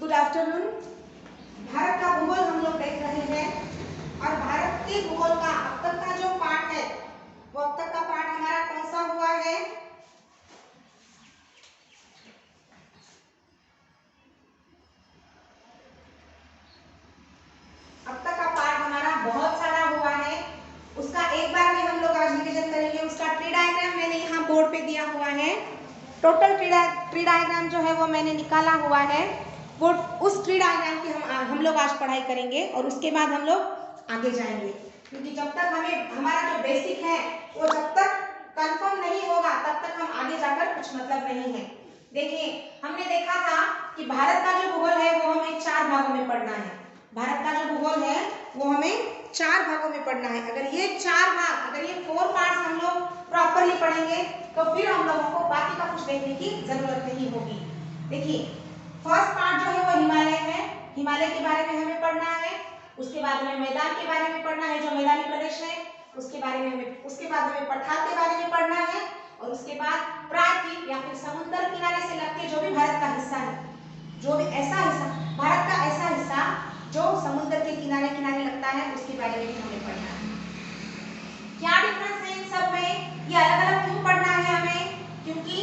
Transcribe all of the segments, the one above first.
Good afternoon. Bharat का भूगोल हम लोग देख रहे हैं और भारत के भूगोल का अब तक का जो पाठ है वो अब तक का पाठ हमारा कौन सा हुआ है? अब तक का पाठ हमारा बहुत सारा हुआ है, उसका एक बार में हम लोग आज रिवीजन करेंगे। उसका ट्री डायग्राम मैंने यहाँ बोर्ड पे दिया हुआ है। टोटल ट्री डायग्राम जो है वो मैंने निकाला हुआ है। वो उस ट्री डायग्राम की हम लोग आज पढ़ाई करेंगे और उसके बाद हम लोग आगे जाएंगे, क्योंकि जब तक हमें हमारा जो बेसिक है वो जब तक कंफर्म नहीं होगा तब तक हम आगे जाकर कुछ मतलब नहीं है। देखिए, हमने देखा था कि भारत का जो भूगोल है वो हमें 4 भागों में पढ़ना है। भारत का जो भूगोल है वो हमें 4 भागों में पढ़ना है। अगर ये 4 भाग, अगर ये 4 पार्ट्स हम लोग प्रॉपरली पढ़ेंगे तो फिर हम लोगों को बाकी का कुछ देखने की जरूरत नहीं होगी। देखिए, फर्स्ट पार्ट जो है वो हिमालय है। हिमालय के बारे में हमें पढ़ना है। उसके बाद हमें मैदान के बारे में पढ़ना है, जो मैदानी प्रदेश है। उसके बाद हमें पठार के बारे में पढ़ना है और उसके बाद प्रायद्वीप या फिर समुद्र किनारे से लगके जो भी भारत का हिस्सा है, जो भी ऐसा हिस्सा, भारत का ऐसा हिस्सा जो समुद्र के किनारे किनारे लगता है, उसके बारे में भी हमें पढ़ना है। क्या डिफरेंस है इन सब में? ये अलग अलग क्यों पढ़ना है हमें? क्योंकि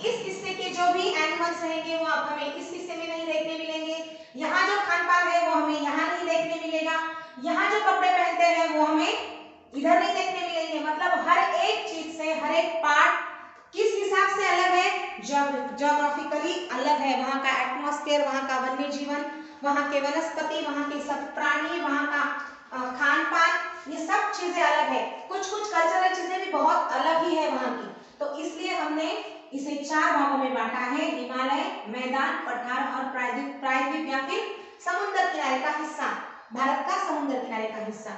इस हिस्से के जो भी एनिमल्स रहेंगे वो अब हमें इस हिस्से में नहीं देखने मिलेंगे। यहाँ जो खान पान है वो हमें यहाँ नहीं देखने मिलेगा। यहाँ जो कपड़े पहनते हैं वो हमें इधर नहीं देखने मिलेंगे। मतलब हर एक चीज से, हर एक पार्ट किस हिसाब से अलग है? ज्योग्राफिकली अलग है। वहाँ का एटमॉस्फेयर, वहाँ का वन्य जीवन, वहाँ के वनस्पति, वहाँ के सब प्राणी, वहाँ का खान पान, ये सब चीजें अलग है। कुछ कल्चरल चीजें भी बहुत अलग ही है वहाँ की। तो इसलिए हमने इसे 4 भागों में बांटा है: हिमालय, मैदान, पठार और प्रायद्वीप या फिर समुद्र किनारे का हिस्सा, भारत का समुद्र किनारे का हिस्सा।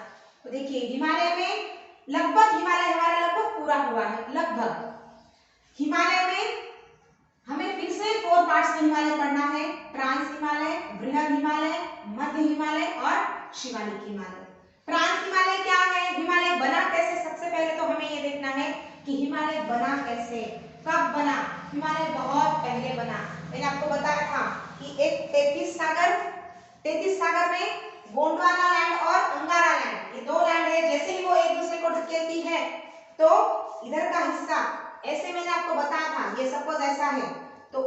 तो देखिए, हिमालय में हिमालय हमारा लगभग पूरा हुआ है। लगभग हिमालय में हमें फिर से 4 पार्ट्स में हिमालय पढ़ना है: ट्रांस हिमालय, बृहद हिमालय, मध्य हिमालय और शिवालिक हिमालय। ट्रांस हिमालय क्या है? हिमालय बना कैसे? सबसे पहले तो हमें ये देखना है कि हिमालय बना कैसे, कब बना। हिमालय बहुत पहले बना। मैंने आपको बताया था कि एक 33 सागर में गोंडवाना लैंड और अंगारा लैंड, ये 2 लैंड है। जैसे ही वो एक दूसरे को ढकेलती है तो इधर का हिस्सा, ऐसे मैंने आपको बताया था, ये सपोज ऐसा है, तो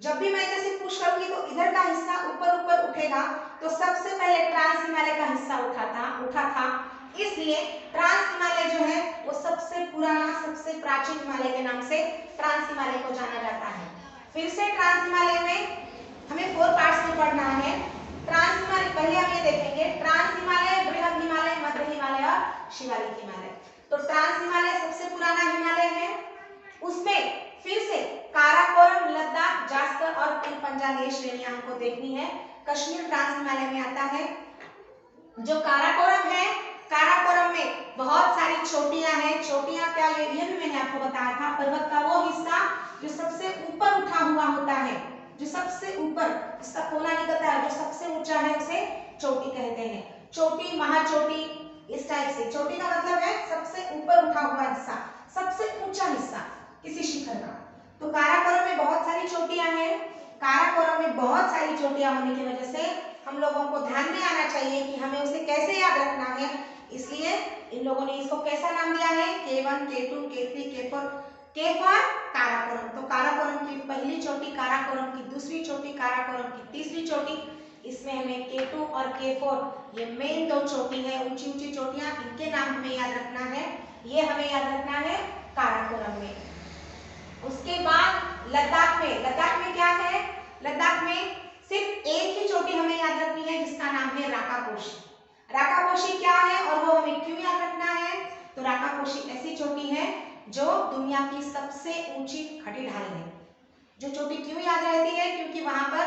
जब भी मैं जैसे पुश करूंगी तो इधर का हिस्सा ऊपर ऊपर उठेगा। तो सबसे पहले ट्रांस हिमालय का हिस्सा उठा था। इसलिए ट्रांस हिमालय जो है वो सबसे पुराना, सबसे प्राचीन हिमालय के नाम से ट्रांस हिमालय को जाना जाता है। फिर से ट्रांस हिमालय में हमें 4 पार्ट्स में पढ़ना है। ट्रांस हिमालय पहले हम ये देखेंगे: ट्रांस हिमालय, बृहद हिमालय, मध्य हिमालय और शिवालिक हिमालय। तो ट्रांस हिमालय सबसे पुराना हिमालय है। उसमें फिर से काराकोरम, लद्दाख, जास्कर और पीरपंजाल ये श्रेणियां हमको देखनी है। कश्मीर ट्रांस हिमालय में आता है। जो काराकोरम है, काराकोरम में बहुत सारी चोटियां हैं। चोटियां क्या, ये भी मैंने आपको बताया था। पर्वत का वो हिस्सा जो सबसे ऊपर उठा हुआ होता है, जो सबसे ऊपर जिसका कोना निकलता है, जो सबसे ऊंचा है, उसे चोटी कहते हैं। चोटी, महाचोटी, इस टाइप से। चोटी का मतलब है सबसे ऊपर उठा हुआ हिस्सा, सबसे ऊंचा हिस्सा किसी शिखर का। तो काराकोरम में बहुत सारी चोटियां हैं। काराकोरम में बहुत सारी चोटियां होने की वजह से हम लोगों को ध्यान में आना चाहिए कि हमें उसे कैसे याद रखना है। इसलिए इन लोगों ने इसको कैसा नाम दिया है? K1, K2, K3, K4। K for Karakoram. तो काराकोरम की पहली चोटी, काराकोरम की दूसरी चोटी, काराकोरम की तीसरी चोटी। इसमें हमें K2 और K4 ये मेन 2 चोटी है, ऊंची ऊंची चोटियां, इनके नाम हमें याद रखना है। ये हमें याद रखना है काराकोरम में। उसके बाद लद्दाख में क्या है? लद्दाख में सिर्फ एक ही चोटी हमें याद रखनी है, जिसका नाम है राकापोशी। राकापोशी क्या है और वो हमें क्यों याद रखना है? तो राकापोशी ऐसी चोटी है जो दुनिया की सबसे ऊंची खड़ी ढाल है। जो चोटी क्यों याद रहती है? क्योंकि वहां पर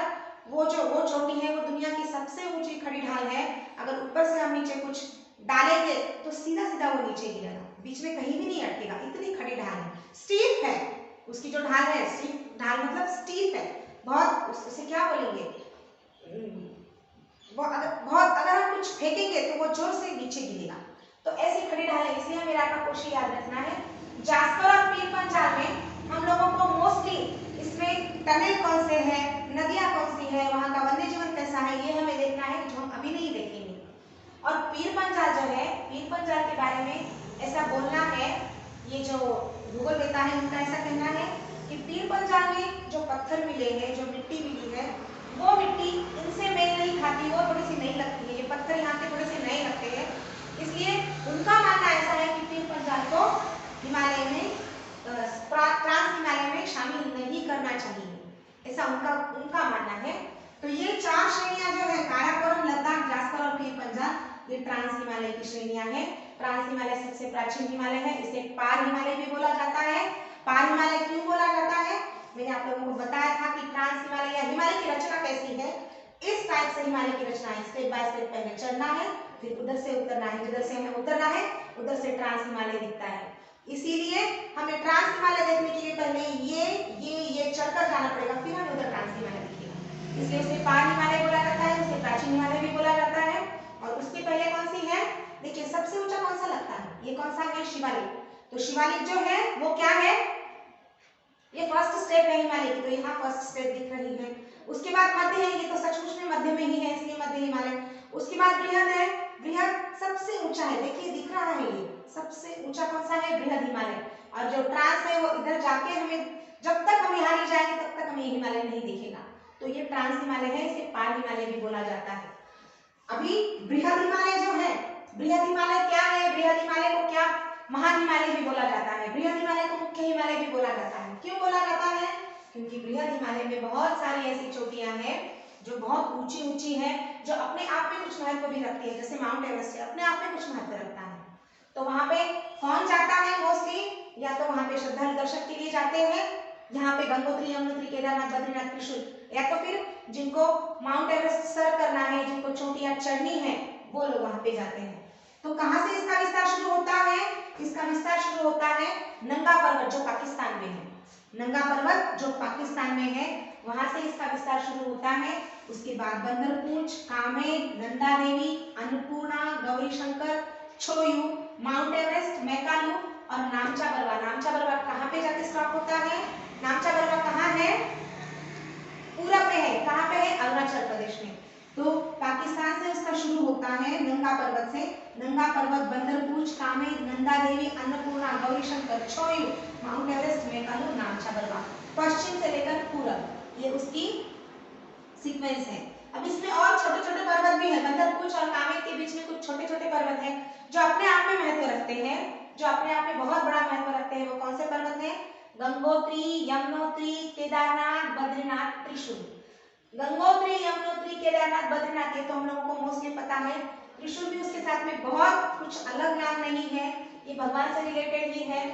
वो चोटी है, वो दुनिया की सबसे ऊंची खड़ी ढाल है। अगर ऊपर से हम नीचे कुछ डालेंगे तो सीधा सीधा वो नीचे गिरेगा, बीच में कहीं भी नहीं अटकेगा, इतनी खड़ी ढाल है। स्टीप है उसकी जो ढाल है, स्टीप ढाल मतलब स्टीप है बहुत। उसे क्या बोलेंगे? अगर हम कुछ फेंकेंगे तो वो जोर से नीचे गिरेगा। तो ऐसी खड़ी ढाल है, इसलिए हमें राकापोशी याद रखना है। जास्कर और पीरपंजाल में हम लोगों को मोस्टली इसमें टनल कौन से हैं, नदियां कौन सी है, वहां का सा है ये हमें देखना है जो हम अभी नहीं देखेंगे। और पीर पंजाल जो है, पीर पंजाल के बारे में ऐसा बोलना है, ये जो भूगोल देता है उनका ऐसा कहना है कि पीर पंजाल में जो पत्थर मिले हैं, जो मिट्टी मिली है, वो मिट्टी इनसे मेल नहीं खाती, वो थोड़ी सी नई लगती है, ये पत्थर यहाँ के थोड़े से नए लगते हैं, इसलिए उनका मानना ऐसा है कि पीर पंजाल को हिमालय में ट्रांस हिमालय में शामिल नहीं करना चाहिए, ऐसा उनका मानना है। तो ये 4 श्रेणियां जो है, काराकोरम, लद्दाख, जास्कर और पीर पंजाल, ये ट्रांस हिमालय की श्रेणियां हैं। ट्रांस हिमालय सबसे प्राचीन हिमालय है, इसे पार हिमालय भी बोला जाता है। पार हिमालय क्यों बोला जाता है, मैंने आप लोगों को बताया था कि ट्रांस हिमालय या हिमालय की रचना कैसी है, इस टाइप से हिमालय की रचना है। स्टेप बाय स्टेप पहले चढ़ना है, फिर उधर से उतरना है, जिधर से हमें उतरना है उधर से ट्रांस हिमालय दिखता है। इसीलिए हमें ट्रांस हिमालय देखने के लिए पहले ये चढ़कर जाना पड़ेगा, फिर हमें उधर ट्रांस हिमालय दिखेगा। इसलिए उसे पार हिमालय बोला जाता है, उसे प्राचीन हिमालय भी बोला जाता है। और उसके पहले कौन सी है, देखिए सबसे ऊंचा कौन सा लगता है, ये कौन सा है, शिवालिक। तो शिवालिक जो है वो क्या है, ये फर्स्ट स्टेप है हिमालय की, तो यहाँ फर्स्ट स्टेप दिख रही है। उसके बाद मध्य है, ये तो सचमुच में मध्य में ही है, इसलिए मध्य हिमालय। उसके बाद बृहद है, बृहद सबसे ऊंचा है, देखिए दिख रहा है, ये सबसे ऊंचा कौन सा है, बृहद हिमालय। और जो ट्रांस है वो इधर जाके हमें, जब तक हम यहाँ नहीं जाएंगे तब तक हमें हिमालय नहीं दिखेगा, तो ये ट्रांस हिमालय है, इसे पार हिमालय भी बोला जाता है। अभी बृहद हिमालय जो है, बृहद हिमालय क्या है, बृहद हिमालय को क्या महान हिमालय भी बोला जाता है, बृहद हिमालय को मुख्य हिमालय भी बोला जाता है। क्यों बोला जाता है, क्योंकि बृहद हिमालय में बहुत सारी ऐसी चोटियां हैं जो बहुत ऊंची ऊंची हैं, जो अपने आप में कुछ महत्व भी रखती है, जैसे माउंट एवरेस्ट है, अपने आप में कुछ महत्व रखता है। तो वहां पे कौन जाता है मोस्टली, या तो वहां पे श्रद्धालु दर्शक के लिए जाते हैं, यहाँ पे गंगोत्री, यमुनोत्री, केदारनाथ, बद्रीनाथ, त्रिशूल, या तो फिर जिनको माउंट एवरेस्ट सर करना है, जिनको चोटियां चढ़नी है, वो लोग वहां पे जाते हैं। तो कहां से इसका विस्तार शुरू होता है, इसका विस्तार शुरू होता है नंगा पर्वत जो पाकिस्तान में है, नंगा पर्वत जो पाकिस्तान में है, वहां से इसका विस्तार शुरू होता है। उसके बाद बंदरपूंछ, कामेर, नंदा देवी, अन्नपूर्णा, गौरी शंकर, छोयू, माउंट एवरेस्ट, मैकालू और नामचा बरवा। नामचा बरवा कहाँ पे जाके स्टॉप होता है, नामचा बरवा कहाँ है, पूरब में है, कहाँ पे है, अरुणाचल प्रदेश में। तो पाकिस्तान से उसका शुरू होता है नंगा पर्वत से, नंगा पर्वत, बंदरपूंछ, कामेर, नंदा देवी, अन्नपूर्णा, गौरी शंकर, छोयू, माउंट एवरेस्ट, मैकालू, नामचा बरवा, पश्चिम से लेकर पूरब, ये उसकी सीक्वेंस है। अब इसमें और छोटे छोटे पर्वत भी है, बंदरपूंछ और कामेर के बीच में कुछ छोटे छोटे पर्वत हैं जो अपने आप में महत्व रखते हैं, जो अपने आप में बहुत बड़ा महत्व रखते हैं। वो कौन से पर्वत हैं, गंगोत्री, यमुनोत्री, केदारनाथ, बद्रीनाथ, त्रिशूल। गंगोत्री, यमुनोत्री, केदारनाथ, बद्रीनाथ, ये तो हम लोगों को मोस्टली पता है। त्रिशूल भी उसके साथ में बहुत कुछ अलग नाम नहीं है, ये भगवान से रिलेटेड ही है,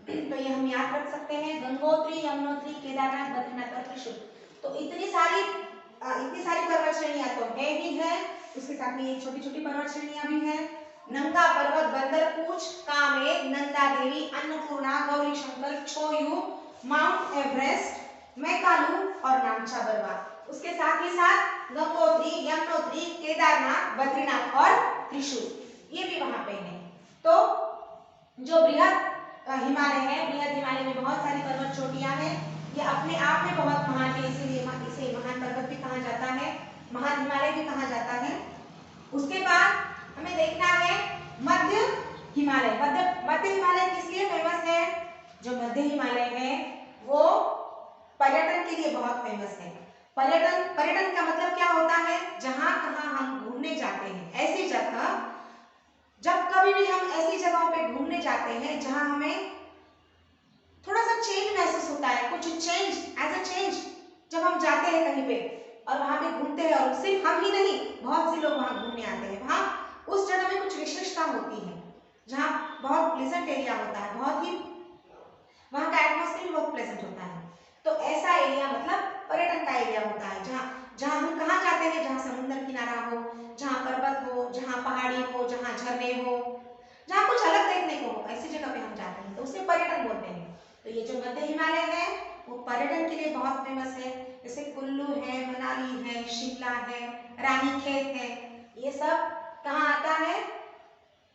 तो ये हम याद रख सकते हैं, गंगोत्री, यमुनोत्री, केदारनाथ, बद्रीनाथ और त्रिशूल। तो इतनी सारी पर्वत श्रेणियां तो है ही है, उसके साथ में ये छोटी छोटी पर्वत श्रेणियां भी हैं। नंगा पर्वत, बंदरपूंछ, कामेर, नंदा देवी, अन्नपूर्णा, गौरी शंकर, छोयू, माउंट एवरेस्ट, मैकालू और नामचा बरवा। उसके साथ ही साथ गंगोत्री, यमुनोत्री, केदारनाथ, बद्रीनाथ और त्रिशूल, ये भी वहां पे है। तो जो बृहद हिमालय है, बृहद हिमालय में बहुत सारी पर्वत चोटियां हैं, ये अपने आप में बहुत महान है, इसीलिए इसे महान पर्वत भी कहा जाता है, महान हिमालय भी कहा जाता है। उसके बाद हमें देखना है मध्य हिमालय। मध्य हिमालय किस लिए फेमस है, जो मध्य हिमालय है वो पर्यटन के लिए बहुत फेमस है। पर्यटन का मतलब क्या होता है, जहां कहां हम घूमने जाते हैं, ऐसी जगह, जब कभी भी हम ऐसी जगहों पे घूमने जाते हैं जहां हमें थोड़ा सा चेंज महसूस होता है, कुछ चेंज, एज अ चेंज, जब हम जाते हैं कहीं पे और वहां पे घूमते हैं, और सिर्फ हम ही नहीं, बहुत से लोग वहां घूमने आते हैं, वहां उस जगह में कुछ विशेषता होती है, जहां बहुत प्लेजेंट एरिया होता है, बहुत ही वहां का एटमॉस्फेयर बहुत प्लेजेंट होता है। तो ऐसा एरिया मतलब पर्यटन का एरिया होता है, जहां हम कहाँ जाते हैं, जहां समुद्र किनारा हो, जहां पर्वत हो, जहां पहाड़ी हो, जहां झरने हो, जहां कुछ अलग देखने को हो, ऐसी जगह पे हम जाते हैं, तो उसे पर्यटन बोलते हैं। तो ये जो मध्य हिमालय है वो पर्यटन के लिए बहुत फेमस है, जैसे कुल्लू है, मनाली है, शिमला है, रानीखेत है, ये सब कहाँ आता है,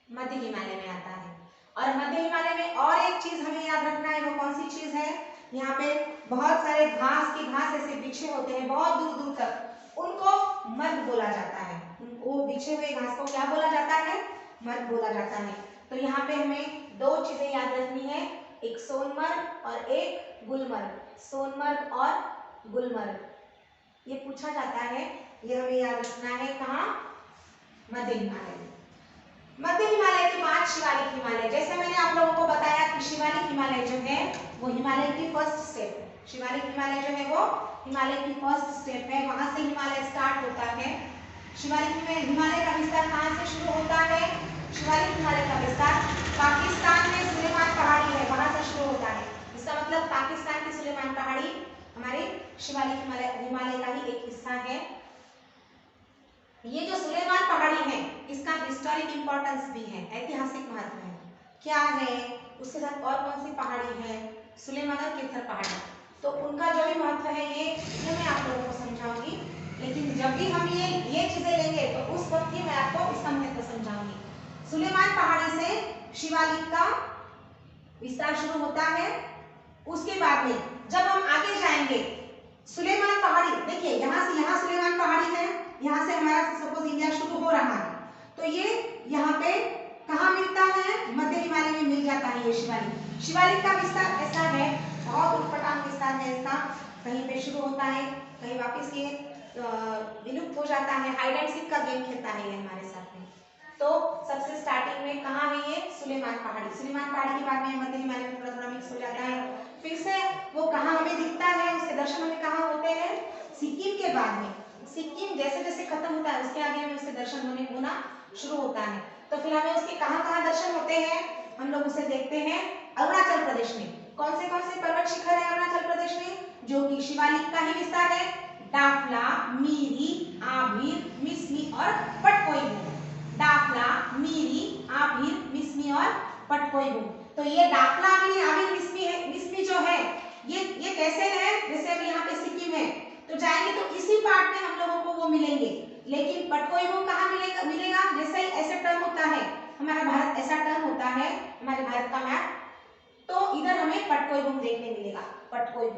मध्य हिमालय में आता है। और मध्य हिमालय में और एक चीज हमें याद रखना है, वो कौन सी चीज है, यहाँ पे बहुत सारे घास ऐसे बिछे होते हैं बहुत दूर दूर तक, उनको मध्य बोला जाता है। वो बिछे हुए घास को क्या बोला जाता है? मर्ग बोला जाता है। तो यहाँ पे हमें दो चीजें याद रखनी है, एक सोनमर्ग और एक गुलमर्ग। सोनमर्ग और गुलमर्ग ये पूछा जाता है, ये हमें याद रखना है। कहाँ? मध्य हिमालय में। मध्य हिमालय के बाद शिवालिक हिमालय। जैसे मैंने आप लोगों को बताया कि शिवालिक हिमालय जो है वो हिमालय की फर्स्ट स्टेप है। शिवालिक हिमालय जो है वो हिमालय की फर्स्ट स्टेप है, वहां से हिमालय स्टार्ट होता है। शिवालिक में हिमालय का विस्तार कहां से शुरू होता है? शिवालिक हिमालय का विस्तार पाकिस्तान में सुलेमान पहाड़ी है, वहां से शुरू होता है। इसका मतलब पाकिस्तान की सुलेमान पहाड़ी हमारे शिवालिक हिमालय का ही एक हिस्सा है। ये जो सुलेमान पहाड़ी है इसका हिस्टोरिक इंपॉर्टेंस भी है, ऐतिहासिक महत्व है। क्या है? उसके साथ और कौन सी पहाड़ी है? सुलेमान और केथर पहाड़ी। तो उनका जो भी महत्व है ये मैं आप लोगों को समझाऊंगी। लेकिन जब भी हम ये चीजें लेंगे तो उस वक्त ही मैं आपको इसका महत्व समझाऊंगी। सुलेमान पहाड़ी से शिवालिक का विस्तार शुरू होता है। उसके बाद में जब हम आगे जाएंगे सुलेमान पहाड़ी, देखिए यहाँ सुलेमान पहाड़ी है, यहाँ से हमारा सपोज इंडिया शुरू हो रहा है, तो ये यहाँ पे कहाँ मिलता है? मध्य हिमालय में मिल जाता है ये शिवालिक। शिवालिक का विस्तार ऐसा है, बहुत उटपटांग विस्तार है इसका। कहीं पे शुरू होता है, कहीं वापस ये विलुप्त हो जाता है। हाइड एंड सीक का गेम खेलता है ये हमारे साथ में। तो सबसे स्टार्टिंग में कहाँ है ये? सुलेमान पहाड़ी। सुलेमान पहाड़ी के बाद में मध्य हिमालय में थोड़ा थोड़ा मिक्स हो जाता है। फिर से वो कहाँ हमें दिखता है, उसके दर्शन हमें कहाँ होते हैं? सिक्किम के बाद में। सिक्किम जैसे जैसे खत्म होता है उसके आगे हमें उसके दर्शन होना शुरू होता है। तो फिर हमें उसके कहाँ कहाँ दर्शन होते हैं? हम लोग उसे देखते हैं अरुणाचल प्रदेश में। कौन से पर्वत शिखर है अरुणाचल प्रदेश में? जो कि शिवालिक का ही विस्तार है। डाफला, मिरी, आभीर, मिसमी और पटकोई। डाफला, मिरी, आभीर, मिसमी और पटकोई। तो ये डाफला, मिरी, आभीर, मिसमी जो है ये कैसे है? जैसे अभी यहाँ पे सिक्किम है तो जाएंगे तो इसी पार्ट में हम लोगों को वो मिलेंगे। लेकिन पटकोई कहाँ मिलेगा? जैसे ऐसे टर्न होता है हमारा भारत, ऐसा टर्न होता है हमारे भारत का मैप, तो इधर हमें पटकोई देखने मिलेगा। पटकोई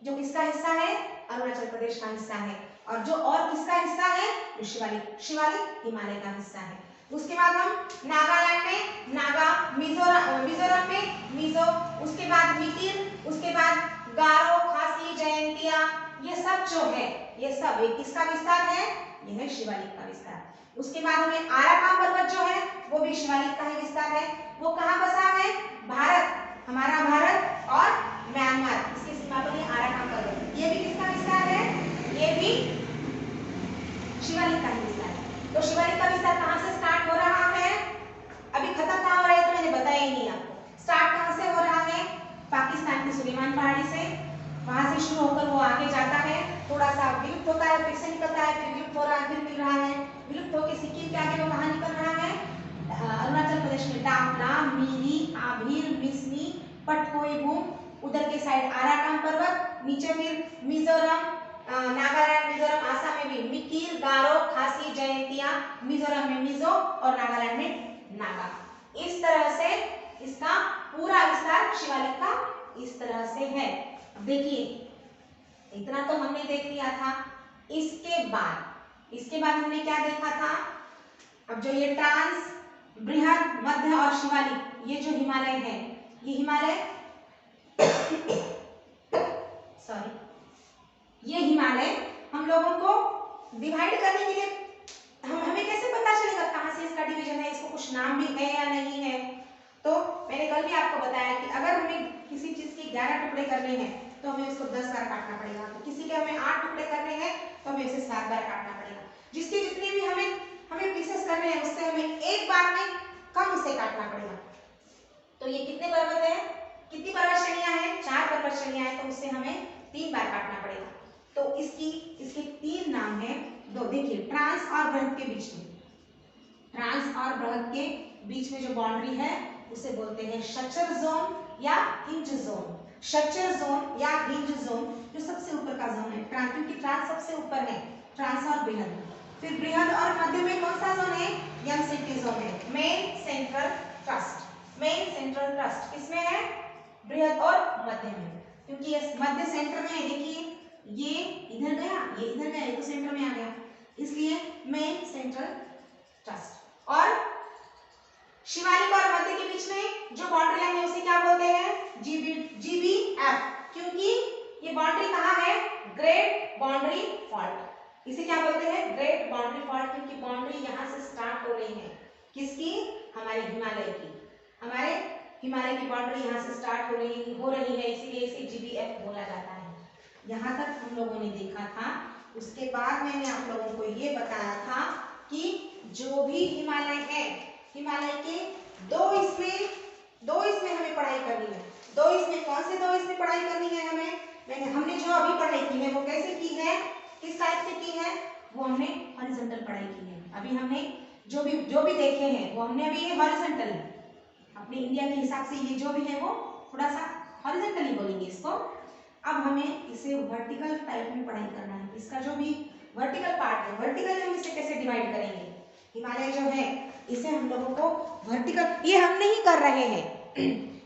जो किसका हिस्सा है? अरुणाचल प्रदेश का हिस्सा है। और जो और किसका हिस्सा है? शिवालिक हिमालय का हिस्सा है। उसके बाद हम नागालैंड में नागा, मिजोरम में मिजो, उसके बाद मिकिर, उसके बाद गारो, खासी, जयंतिया, ये सब जो है ये सब एक किसका विस्तार है? ये है शिवालिक का विस्तार। उसके बाद हमें आराकान पर्वत जो है वो भी शिवालिक का ही विस्तार है। वो कहाँ बसा है? भारत, हमारा भारत और म्यांमार, इसकी सीमा पर ये आराकान पर्वत, ये भी किसका विस्तार है? ये भी शिवालिक का ही विस्तार है। तो शिवालिक का विस्तार कहाँ से स्टार्ट हो रहा है? अभी खत्म कहाँ हो रहा है तो मैंने बताया ही नहीं आपको। स्टार्ट कहाँ से हो रहा है? पाकिस्तान की सुलेमान पहाड़ी से। वहां से शुरू होकर वो आगे जाता है, थोड़ा सा विलुप्त होता है, फिर से निकलता है, फिर विलुप्त हो रहा है, फिर मिल रहा है। विलुप्त होकर सिक्किम के आगे वो कहाँ निकल रहा है? अरुणाचल प्रदेश में डाफला, मिरी, आभीर, मिसमी, पटकोई भूम, उधर के साइड आराकान पर्वत, नीचे फिर मिजोरम, नागालैंड, मिजोरम, आसाम में भी मिकिर, गारो, खासी, जयंतिया, मिजोरम में मिजो और नागालैंड में नागा। इस तरह से इसका पूरा विस्तार शिवालिक का इस तरह से है। अब देखिए इतना तो हमने देख लिया था। इसके बाद हमने क्या देखा था? अब जो ये ट्रांस, बृहद, मध्य और शिवालिक, ये जो हिमालय है, ये हिमालय ये हिमालय हम लोगों को डिवाइड करने के लिए हमें कैसे पता चलेगा कहाँ से इसका डिवीजन है? इसको कुछ नाम भी है या नहीं है? तो मैंने कल भी आपको बताया कि अगर हमें किसी चीज के 11 टुकड़े करने हैं तो हमें उसको 10 बार काटना पड़ेगा। तो किसी के हमें 8 टुकड़े करने हैं तो हमें उसे 7 बार काटना पड़ेगा। जिसके जितने भी हमें पीसेस करने हैं उससे हमें एक बार में कम उसे काटना पड़ेगा। तो ये कितने पर्वत है? कितनी पर्वत श्रेणियां हैं? 4 पर्वत श्रेणियां हैं, तो उससे हमें 3 बार काटना पड़ेगा। तो इसके 3 नाम है। दो देखिए, ट्रांस और बृहद के बीच में, ट्रांस और बृहद के बीच में जो बाउंड्री है उसे बोलते हैं शचर जोन या हिंज जोन। शचर जोन या हिंज जोन जो सबसे ऊपर का जोन है, क्योंकि ट्रांस सबसे ऊपर है, ट्रांस और बृहद। फिर बृहद और मध्य में कौन सा जोन है? एमसीटी जोन है, main central trust. Main central trust किसमें है? बृहद और मध्य में, क्योंकि ये मध्य सेंटर में है। देखिए ये इधर गया, ये इधर गया, ये तो सेंटर में आ गया, इसलिए सेंट्रल ट्रस्ट। और शिवालिक और मध्य के बीच में जो बाउंड्री लाइन है उसे क्या बोलते हैं? GBF, क्योंकि ये बाउंड्री कहाँ है? Great boundary fault. इसे क्या बोलते हैं? ग्रेट बाउंड्री फॉल्ट, क्योंकि बाउंड्री यहाँ से स्टार्ट हो रही है। किसकी? हमारे हिमालय की। हमारे हिमालय की बाउंड्री यहाँ से स्टार्ट हो रही है, इसीलिए इसे GBF बोला जाता है। यहाँ तक हम लोगों ने देखा था। उसके बाद मैंने आप लोगों को ये बताया था कि जो भी हिमालय है, हिमालय के दो इसमें हमें पढ़ाई करनी है। दो इसमें कौन से दो इसमें पढ़ाई करनी है हमें? हमने जो अभी पढ़ाई की है वो कैसे की है, किस टाइप से की है? वो हमने हॉरिजॉन्टल पढ़ाई की है। अभी हमने जो भी देखे हैं वो हमने अभी ये हॉरिजॉन्टल है। अपने इंडिया के हिसाब से ये जो भी है वो थोड़ा सा हॉरिजॉन्टली बोलेंगे इसको। अब हमें इसे वर्टिकल टाइप में पढ़ाई करना है। इसका जो भी वर्टिकल पार्ट है, वर्टिकल हम इसे कैसे डिवाइड करेंगे? हिमालय जो है इसे हम लोगों को वर्टिकल, ये हम नहीं कर रहे हैं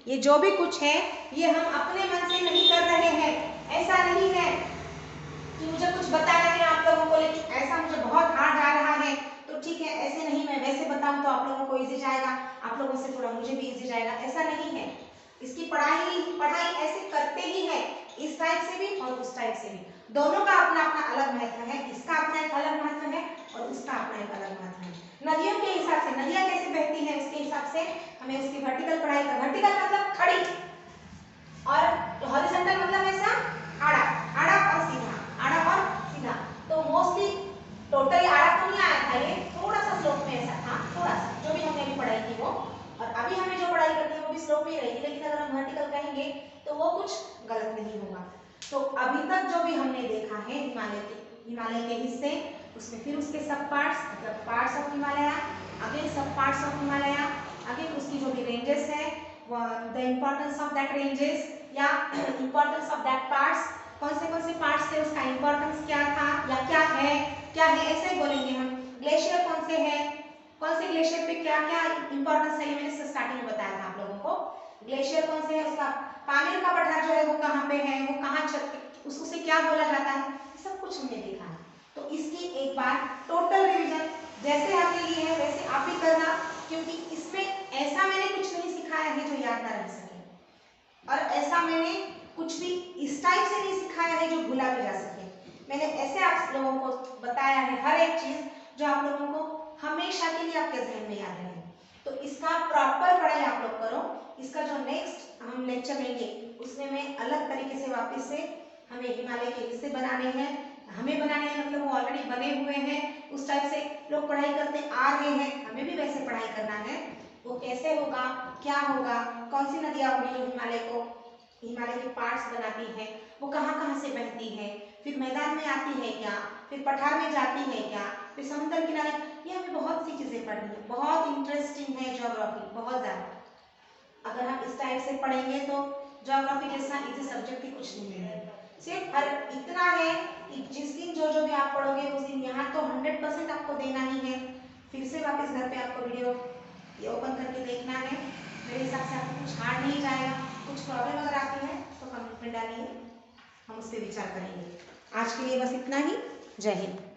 ये जो भी कुछ है ये हम अपने मन से नहीं कर रहे हैं। ऐसा नहीं है कि मुझे कुछ बताना है आप लोगों को, लेकिन ऐसा मुझे बहुत हार्ड जा रहा है तो ठीक है, ऐसे नहीं, मैं वैसे बताऊं तो आप लोगों को इजी जाएगा, आप लोगों से थोड़ा मुझे भी इजी जाएगा, ऐसा नहीं है। इसकी पढ़ाई ऐसे करते ही है, इस टाइप से भी और उस टाइप से भी। दोनों का अपना अपना अलग महत्व है। इसका अपना एक अलग महत्व है और उसका अपना एक अलग महत्व है। नदियों के हिसाब से, नदियां कैसे बहती हैं उसके हिसाब से हमें उसकी वर्टिकल पढ़ाई कर, वर्टिकल मतलब खड़ी, और हॉरिजॉन्टल मतलब ऐसा आड़ा, आड़ा और सीधा, आड़ा और सीधा। तो मोस्टली टोटली आड़ा तो नहीं आया था, ये थोड़ा सा स्लोप में ऐसा था, थोड़ा सा जो भी हमने अभी पढ़ाई की वो, और अभी हमें जो पढ़ाई करनी है वो भी स्लोप में ही रहेगी, लेकिन अगर हम वर्टिकल कहेंगे तो वो कुछ गलत नहीं होगा। तो अभी तक जो भी हमने देखा है हिमालय के हिस्से, उसमें फिर उसके सब पार्ट्स, मतलब पार्ट्स ऑफ हिमालय, अगेन सब पार्ट्स ऑफ हिमालय, अगेन उसकी जो भी रेंजेस है, the importance of that ranges या इम्पोर्टेंस ऑफ दैट पार्ट्स, कौन से पार्ट्स थे, उसका इम्पोर्टेंस क्या था या क्या है ऐसे बोलेंगे हम। ग्लेशियर कौन से है, कौन से ग्लेशियर पे क्या क्या इंपॉर्टेंस है, ये मैंने स्टार्टिंग में बताया था आप लोगों को। ग्लेशियर कौन से है, उसका पामीर का पठार जो है वो कहाँ पे है, वो कहाँ उससे क्या बोला जाता है, सब कुछ हमने देखा है। तो इसकी एक बार टोटल रिवीजन जैसे आपने लिए है वैसे आप भी करना, क्योंकि इसमें ऐसा मैंने कुछ नहीं सिखाया है जो याद ना रह सके, और ऐसा मैंने कुछ भी इस टाइप से नहीं सिखाया है जो भूला भी जा सके। मैंने ऐसे आप लोगों को बताया है हर एक चीज जो आप लोगों को हमेशा के लिए आपके जहन में याद रहे। तो इसका प्रॉपर पढ़ाई आप लोग करो। इसका जो नेक्स्ट हम लेक्चर लेंगे उसमें मैं अलग तरीके से वापस से हमें हिमालय के हिस्से बनाने हैं, हमें बनाने हैं मतलब वो ऑलरेडी बने हुए हैं, उस टाइप से लोग पढ़ाई करते आ रहे हैं, हमें भी वैसे पढ़ाई करना है। वो कैसे होगा, क्या होगा, कौन सी नदियाँ होगी जो हिमालय के पार्ट्स बनाती है, वो कहाँ कहाँ से बहती है, फिर मैदान में आती है क्या, फिर पठार में जाती है क्या, फिर समुद्र किनारे, ये हमें बहुत सी चीजें पढ़नी है। बहुत इंटरेस्टिंग है ज्योग्राफी, बहुत ज्यादा। अगर हम इस टाइप से पढ़ेंगे तो ज्योग्राफी जैसा इजी सब्जेक्ट ही कुछ नहीं है। सिर्फ हर इतना है कि जिस दिन जो भी आप पढ़ोगे उस दिन यहाँ तो 100% आपको देना ही है। फिर से वापस घर पे आपको वीडियो ये ओपन करके देखना है। मेरे हिसाब से आपको कुछ हार्ड नहीं जाएगा। कुछ प्रॉब्लम अगर आती है तो कमेंट में डालिए, हम उस पर विचार करेंगे। आज के लिए बस इतना ही। जय हिंद।